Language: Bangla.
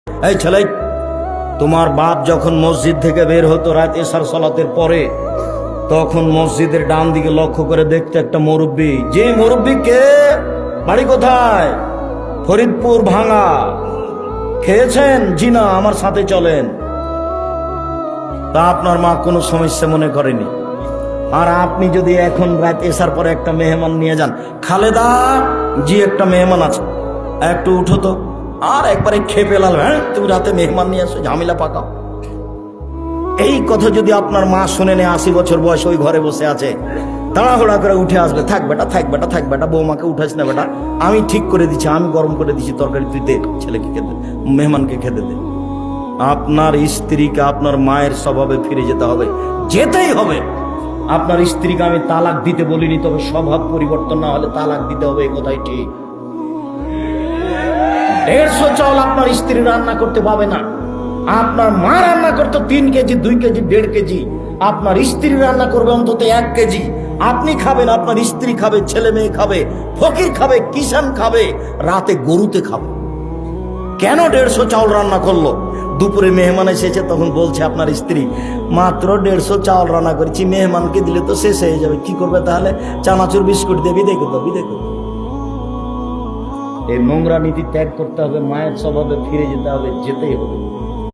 এই ছেলে, তোমার বাপ যখন মসজিদ থেকে বের হতো রাত এশার সালাতের পরে, তখন মসজিদের ডান দিকে লক্ষ্য করে দেখতে একটা মুরব্বী। যে মুরব্বী কে? বাড়ি কোথায়? ফরিদপুর ভাঙা। খেয়েছেন? জি না, আমার সাথে চলেন। তা আপনার মা কোনো সমস্যা মনে করেনি। আর আপনি যদি এখন রাত এসার পরে একটা মেহমান নিয়ে যান, খালেদা জি একটা মেহমান আছে, একটু উঠো তো, আর একবারে খেপে লাল, হ্যাঁ তুমি রাতে মেহমান নিয়ে আসো, ঝামেলা পাকাও। এই কথা যদি আপনার মা শুনে নেয়, 80 বছর বয়স, ওই ঘরে বসে আছে, তাড়াহুড়া করে উঠে আসবে, থাক বেটা থাক বেটা থাক বেটা, বৌমাকে উঠাস না বেটা, আমি ঠিক করে দিচ্ছি, আমি গরম করে দিচ্ছি তরকারি, তুই দে ছেলেকে খেতে, মেহমানকে খেতে দে। আপনার স্ত্রীকে আপনার মায়ের স্বভাবে ফিরে যেতে হবে, যেতেই হবে। আপনার স্ত্রীকে আমি তালাক দিতে বলিনি, তবে স্বভাব পরিবর্তন না হলে তালাক দিতে হবে, এই কথাই ঠিক। 150 চাউল আপনার স্ত্রী রান্না করতে পাবে না। আপনার মা রান্না করতো 3 কেজি, 2 কেজি, 1.5 কেজি, আপনার স্ত্রী রান্না করবে অন্তত 1 কেজি। আপনি খাবেন, আপনার স্ত্রী খাবে, ছেলে মেয়ে খাবে, ফকির খাবে, কিষান খাবে, রাতে গরুতে খাবে। কেন 150 চাউল রান্না করলো? দুপুরে মেহমান এসেছে, তখন বলছে আপনার স্ত্রী, মাত্র 150 চাউল রান্না করেছি, মেহমানকে দিলে তো শেষ হয়ে যাবে, কি করবে তাহলে? চানাচুর বিস্কুট দেবি, দেখো তো দেখো। এই নোংরা নীতি ত্যাগ করতে হবে, মায়ের স্বভাবে ফিরে যেতে হবে, যেতেই হবে।